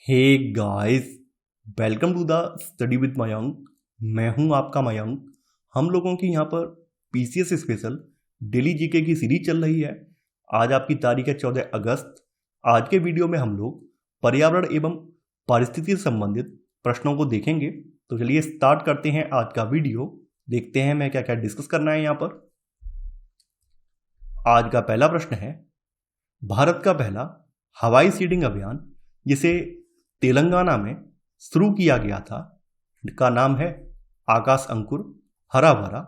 Hey guys, welcome to the study with Mayank. मैं हूं आपका मयंक। हम लोगों की यहाँ पर पीसीएस स्पेशल डेली जीके की सीरीज चल रही है। आज आपकी तारीख है 14 अगस्त। आज के वीडियो में हम लोग पर्यावरण एवं पारिस्थितिकी से संबंधित प्रश्नों को देखेंगे। तो चलिए स्टार्ट करते हैं आज का वीडियो। देखते हैं मैं क्या क्या डिस्कस करना है यहाँ पर। आज का पहला प्रश्न है, भारत का पहला हवाई सीडिंग अभियान जिसे तेलंगाना में शुरू किया गया था का नाम है आकाश अंकुर, हरा भरा,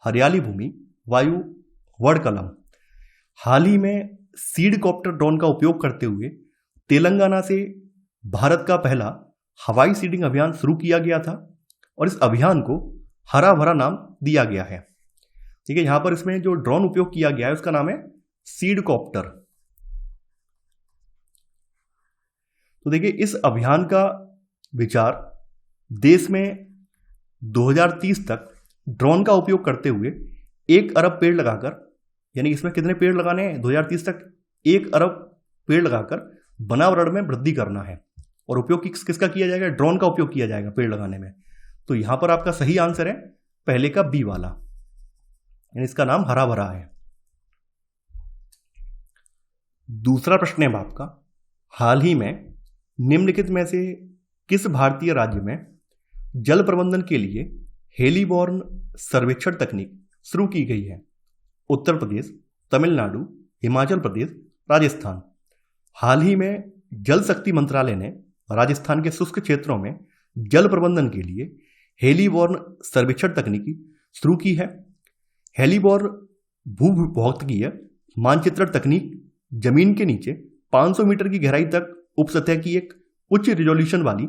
हरियाली भूमि, वायु वड़कलम। हाल ही में सीड कॉप्टर ड्रोन का उपयोग करते हुए तेलंगाना से भारत का पहला हवाई सीडिंग अभियान शुरू किया गया था और इस अभियान को हरा भरा नाम दिया गया है। ठीक है, यहां पर इसमें जो ड्रोन उपयोग किया गया है उसका नाम है सीड कॉप्टर। तो देखिए, इस अभियान का विचार देश में 2030 तक ड्रोन का उपयोग करते हुए 1 अरब पेड़ लगाकर, यानी इसमें कितने पेड़ लगाने हैं 2030 तक 1 अरब पेड़ लगाकर पर्यावरण में वृद्धि करना है। और उपयोग किसका किया जाएगा? ड्रोन का उपयोग किया जाएगा पेड़ लगाने में। तो यहां पर आपका सही आंसर है पहले का बी वाला, यानी इसका नाम हरा भरा है। दूसरा प्रश्न है आपका, हाल ही में निम्नलिखित में से किस भारतीय राज्य में जल प्रबंधन के लिए हेलीबॉर्न सर्वेक्षण तकनीक शुरू की गई है? उत्तर प्रदेश, तमिलनाडु, हिमाचल प्रदेश, राजस्थान। हाल ही में जल शक्ति मंत्रालय ने राजस्थान के शुष्क क्षेत्रों में जल प्रबंधन के लिए हेलीबॉर्न सर्वेक्षण तकनीकी शुरू की है। हेलीबॉर्न भूभौतिकीय मानचित्रण तकनीक जमीन के नीचे 500 मीटर की गहराई तक उपसतह की एक उच्च रिजोल्यूशन वाली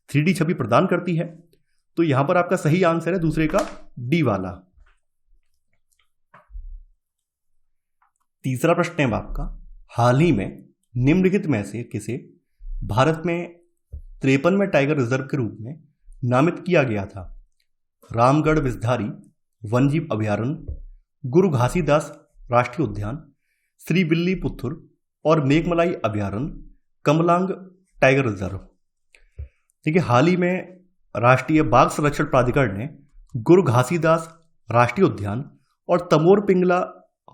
3D छवि प्रदान करती है। तो यहां पर आपका सही आंसर है दूसरे का डी वाला। तीसरा प्रश्न है आपका, हाल ही में निम्नलिखित में से किसे भारत में 53वें टाइगर रिजर्व के रूप में नामित किया गया था? रामगढ़ विषधारी वन्यजीव अभयारण्य, गुरु घासीदास राष्ट्रीय उद्यान, श्री विल्लीपुत्तूर और मेघमलाई अभयारण्य, कमलांग टाइगर रिजर्व। ठीक है, हाल ही में राष्ट्रीय बाघ संरक्षण प्राधिकरण ने गुरु घासीदास राष्ट्रीय उद्यान और तमोर पिंगला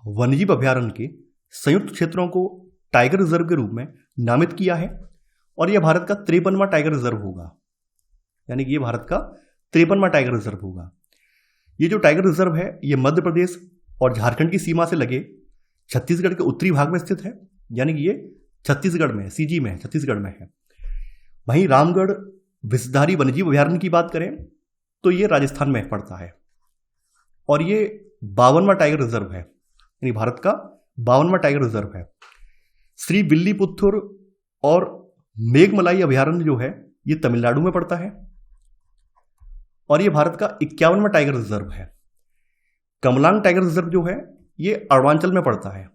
वन्यजीव अभयारण्य के संयुक्त क्षेत्रों को टाइगर रिजर्व के रूप में नामित किया है और यह भारत का 53वां टाइगर रिजर्व होगा, यानी कि यह भारत का 53वां टाइगर रिजर्व होगा। ये जो टाइगर रिजर्व है ये मध्य प्रदेश और झारखंड की सीमा से लगे छत्तीसगढ़ के उत्तरी भाग में स्थित है, यानी कि ये छत्तीसगढ़ में, सीजी में, छत्तीसगढ़ में है। वहीं रामगढ़ विषधारी वन्यजीव अभयारण्य की बात करें तो ये राजस्थान में पड़ता है और ये 52वां टाइगर रिजर्व है, यानी भारत का 52वां टाइगर रिजर्व है। श्री विल्लीपुत्तूर और मेघमलाई अभयारण्य जो है ये तमिलनाडु में पड़ता है और ये भारत का 51वां टाइगर रिजर्व है। कमलांग टाइगर रिजर्व जो है ये अरुणाचल में पड़ता है,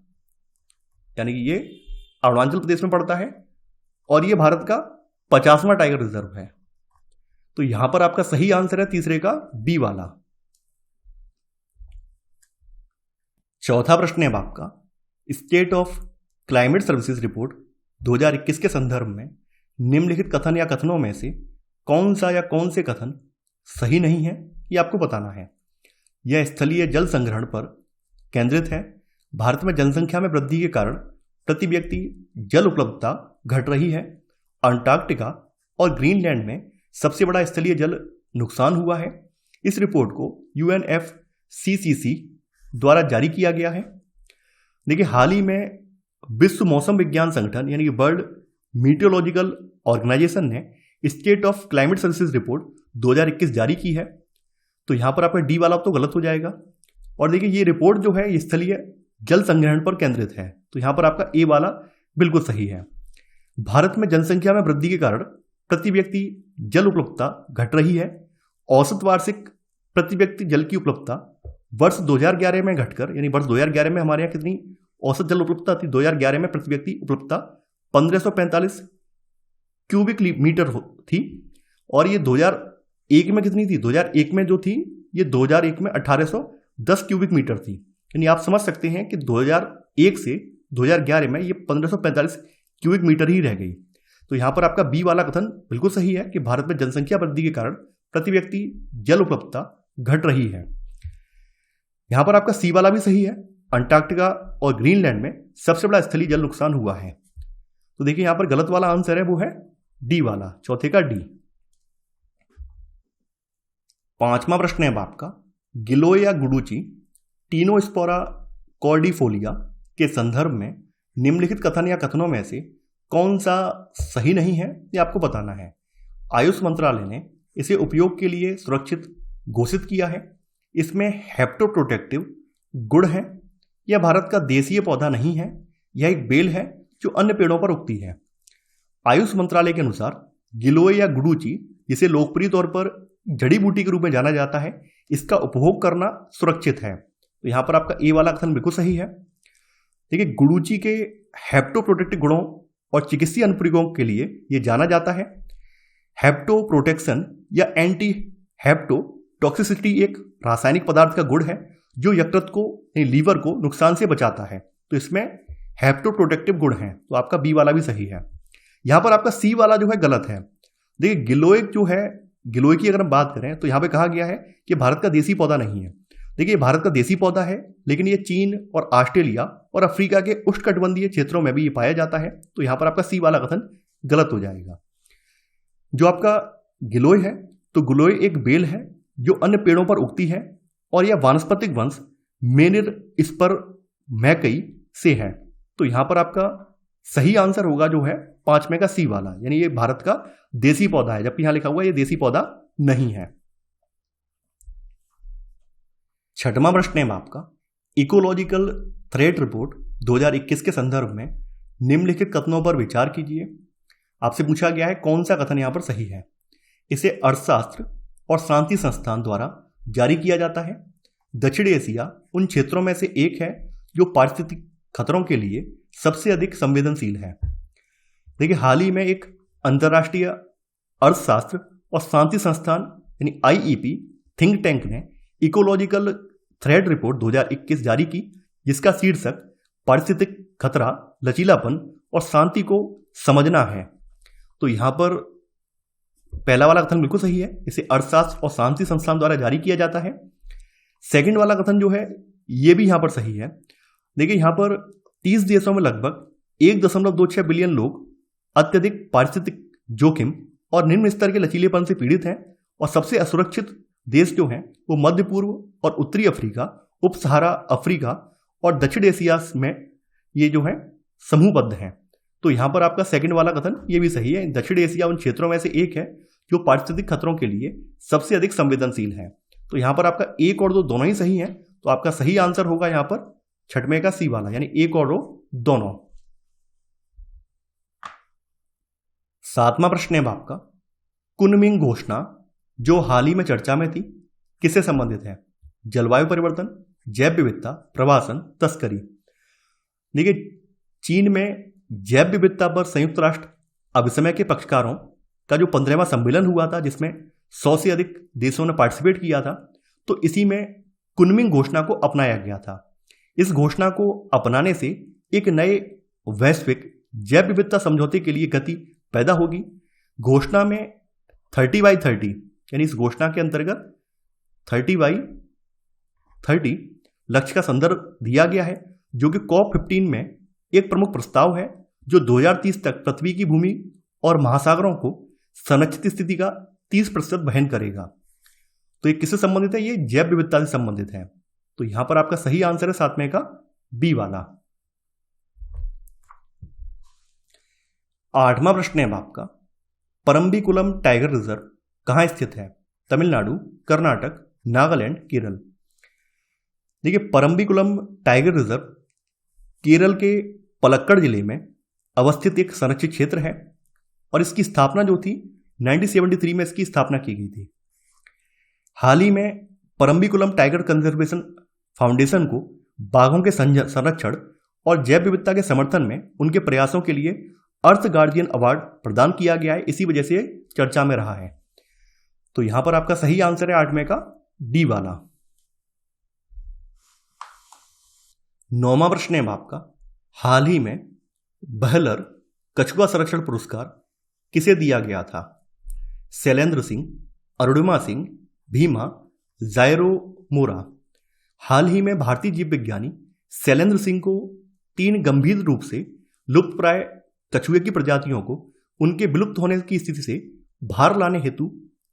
यानी कि ये अरुणाचल प्रदेश में पड़ता है और ये भारत का 50वां टाइगर रिजर्व है। तो यहां पर आपका सही आंसर है तीसरे का बी वाला। चौथा प्रश्न है आपका, state of climate services report 2021 के संदर्भ में निम्नलिखित कथन या कथनों में से कौन सा या कौन से कथन सही नहीं है, ये आपको बताना है। यह स्थलीय जल संग्रहण पर केंद्रित है। भारत में जनसंख्या में वृद्धि के कारण प्रति व्यक्ति जल उपलब्धता घट रही है। अंटार्कटिका और ग्रीनलैंड में सबसे बड़ा स्थलीय जल नुकसान हुआ है। इस रिपोर्ट को UNFCCC द्वारा जारी किया गया है। देखिए, हाल ही में विश्व मौसम विज्ञान संगठन यानी कि वर्ल्ड मीटियोलॉजिकल ऑर्गेनाइजेशन ने state of climate services report 2021 जारी की है। तो यहां पर आपका डी वाला तो गलत हो जाएगा। और देखिए, ये रिपोर्ट जो है स्थलीय जल संग्रहण पर केंद्रित है, तो यहां पर आपका ए वाला बिल्कुल सही है। भारत में जनसंख्या में वृद्धि के कारण प्रति व्यक्ति जल उपलब्धता घट रही है। औसत वार्षिक प्रति व्यक्ति जल की उपलब्धता वर्ष 2011 में घटकर, यानी वर्ष 2011 में हमारे यहाँ कितनी औसत जल उपलब्धता थी? 2011 में प्रति व्यक्ति उपलब्धता 1545 क्यूबिक मीटर थी और ये 2001 में कितनी थी? 2001 में जो थी ये 2001 में 1810 क्यूबिक मीटर थी। यानी आप समझ सकते हैं कि 2001 से 2011 में ये 1545 क्यूबिक मीटर ही रह गई। तो यहां पर आपका बी वाला कथन बिल्कुल सही है कि भारत में जनसंख्या वृद्धि के कारण प्रति व्यक्ति जल उपलब्धता घट रही है। यहां पर आपका सी वाला भी सही है, अंटार्कटिका और ग्रीनलैंड में सबसे बड़ा स्थलीय जल नुकसान हुआ है। तो देखिए यहां पर गलत वाला आंसर है वो है डी वाला, चौथे का डी। पांचवा प्रश्न है आपका, गिलोय या गुडुचि टीनोस्पोरा कॉर्डिफोलिया के संदर्भ में निम्नलिखित कथन या कथनों में से कौन सा सही नहीं है, ये आपको बताना है। आयुष मंत्रालय ने इसे उपयोग के लिए सुरक्षित घोषित किया है। इसमें हेप्टोप्रोटेक्टिव गुण है। यह भारत का देशीय पौधा नहीं है, यह एक बेल है जो अन्य पेड़ों पर उगती है। आयुष मंत्रालय के अनुसार गिलोय या गुडुचि, जिसे लोकप्रिय तौर पर जड़ी बूटी के रूप में जाना जाता है, इसका उपभोग करना सुरक्षित है। तो यहां पर आपका ए वाला कथन बिल्कुल सही है। देखिए गुडुचि के हेप्टोप्रोटेक्टिव गुणों और चिकित्सीय अनुप्रयोगों के लिए यह जाना जाता है। हेप्टोप्रोटेक्शन या एंटी हेप्टोटॉक्सिसिटी एक रासायनिक पदार्थ का गुण है जो यकृत को लीवर को नुकसान से बचाता है। तो इसमें हेप्टोप्रोटेक्टिव गुण है, तो आपका बी वाला भी सही है। यहां पर आपका सी वाला जो है गलत है। देखिए गिलोय जो है, गिलोय की अगर हम बात करें तो यहां पे कहा गया है कि भारत का देसी पौधा नहीं है। देखिए भारत का देसी पौधा है, लेकिन ये चीन और ऑस्ट्रेलिया और अफ्रीका के उष्णकटिबंधीय क्षेत्रों में भी ये पाया जाता है। तो यहां पर आपका सी वाला कथन गलत हो जाएगा। जो आपका गिलोय है, तो गिलोय एक बेल है जो अन्य पेड़ों पर उगती है और यह वानस्पतिक वंश मेनिर स्पर्मैकई से है। तो यहां पर आपका सही आंसर होगा जो है पांचवें का सी वाला, यानी ये भारत का देसी पौधा है, जबकि यहां लिखा हुआ ये देसी पौधा नहीं है। छठवां प्रश्न है आपका, इकोलॉजिकल थ्रेट रिपोर्ट 2021 के संदर्भ में निम्नलिखित कथनों पर विचार कीजिए। आपसे पूछा गया है कौन सा कथन यहां पर सही है। इसे अर्थशास्त्र और शांति संस्थान द्वारा जारी किया जाता है। दक्षिण एशिया उन क्षेत्रों में से एक है जो पारिस्थितिक खतरों के लिए सबसे अधिक संवेदनशील है। देखिए हाल ही में एक अंतर्राष्ट्रीय अर्थशास्त्र और शांति संस्थान यानी आईईपी थिंक टैंक ने इकोलॉजिकल थ्रेट रिपोर्ट 2021 जारी की, जिसका शीर्षक पारिस्थितिक खतरा, लचीलापन और शांति को समझना है। तो यहां पर पहला वाला कथन बिल्कुल सही है, इसे अर्थशास्त्र और शांति संस्थान द्वारा जारी किया जाता है। सेकंड वाला कथन जो है यह भी यहां पर सही है। देखिए यहां पर 30 देशों में लगभग 1.26 बिलियन लोग अत्यधिक पारिस्थितिक जोखिम और निम्न स्तर के लचीलेपन से पीड़ित हैं, और सबसे असुरक्षित देश जो हैं वो मध्य पूर्व और उत्तरी अफ्रीका, उप सहारा अफ्रीका और दक्षिण एशिया में ये जो है समूहबद्ध हैं। तो यहां पर आपका सेकंड वाला कथन ये भी सही है। दक्षिण एशिया उन क्षेत्रों में से एक है जो पारिस्थितिक खतरों के लिए सबसे अधिक संवेदनशील है। तो यहां पर आपका एक और दो दोनों ही सही है। तो आपका सही आंसर होगा यहां पर छठवें का सी वाला, यानी एक और दो दोनों। सातवां प्रश्न है आपका, कुनमिंग घोषणा जो हाल ही में चर्चा में थी किससे संबंधित है। जलवायु परिवर्तन, जैव विविधता, प्रवासन, तस्करी। देखिए चीन में जैव विविधता पर संयुक्त राष्ट्र अभिसमय के पक्षकारों का जो 15वां सम्मेलन हुआ था, जिसमें 100 से अधिक देशों ने पार्टिसिपेट किया था, तो इसी में कुनमिंग घोषणा को अपनाया गया था। इस घोषणा को अपनाने से एक नए वैश्विक जैव विविधता समझौते के लिए गति पैदा होगी। घोषणा में 30x30 यानी इस घोषणा के अंतर्गत 30x30 लक्ष्य का संदर्भ दिया गया है, जो कि COP15 में एक प्रमुख प्रस्ताव है जो 2030 तक पृथ्वी की भूमि और महासागरों को संरक्षित स्थिति का 30% वहन करेगा। तो ये किससे संबंधित है, ये जैव विविधता से संबंधित है। तो यहां पर आपका सही आंसर है सातवें का बी वाला। आठवां प्रश्न है आपका, परम्बिकुलम टाइगर रिजर्व कहां स्थित है। तमिलनाडु, कर्नाटक, नागालैंड, केरल। देखिए परम्बिकुलम टाइगर रिजर्व केरल के पलक्कड़ जिले में अवस्थित एक संरक्षित क्षेत्र है, और इसकी स्थापना जो थी 1973 में इसकी स्थापना की गई थी। हाल ही में परम्बिकुलम टाइगर कंजर्वेशन फाउंडेशन को बाघों के संरक्षण और जैव विविधता के समर्थन में उनके प्रयासों के लिए अर्थ गार्डियन अवार्ड प्रदान किया गया है। इसी वजह से चर्चा में रहा है। तो यहां पर आपका सही आंसर है आठवें का डी वाला। नौवां प्रश्न है आपका, हाल ही में बहलर कछुआ संरक्षण पुरस्कार किसे दिया गया था? शैलेंद्र सिंह, अरुणिमा सिंह, भीमा, जायरो मोरा। हाल ही में भारतीय जीव विज्ञानी शैलेंद्र सिंह को 3 गंभीर रूप से लुप्तप्राय कछुए की प्रजातियों को उनके विलुप्त होने की स्थिति से बाहर लाने हेतु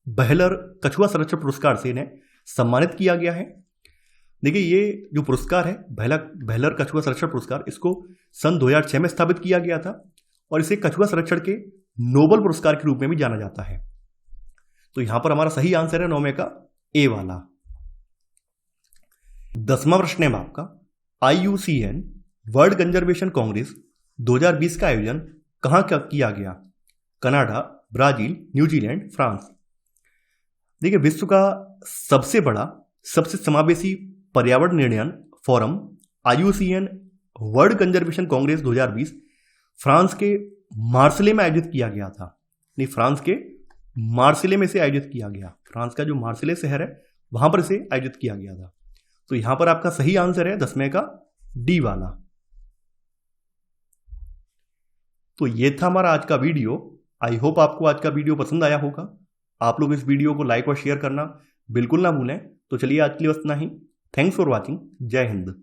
बेहलर कछुआ संरक्षण पुरस्कार से इन्हें सम्मानित किया गया है। देखिए, ये जो पुरस्कार है बेहलर कछुआ संरक्षण पुरस्कार, इसको सन 2006 में स्थापित किया गया था और इसे कछुआ संरक्षण के नोबेल पुरस्कार के रूप में भी जाना जाता है। तो यहां पर हमारा सही आंसर है 9 में का ए वाला। 10वां प्रश्न है आपका, IUCN वर्ल्ड कंजर्वेशन कांग्रेस 2020 का आयोजन कहां किया गया? Canada, Brazil, New Zealand, France. देखिए, विश्व का सबसे बड़ा, सबसे समावेशी पर्यावरण निर्णयन forum IUCN world conservation congress 2020 France के मार्सिले में आयोजित किया गया था। नहीं, फ्रांस के मार्सिले में से आयोजित किया गया। फ्रांस का जो मार्सिले शहर है वहां पर इसे आयोजित किया गया था। तो यहां पर आपका सही आंसर है 10वें का डी वाला। तो ये था हमारा आज का वीडियो। आई होप आपको आज का वीडियो पसंद आया होगा। आप लोग इस वीडियो को लाइक और शेयर करना बिल्कुल ना भूलें। तो चलिए, आज के लिए बस इतना ही। Thanks for watching. जय हिंद।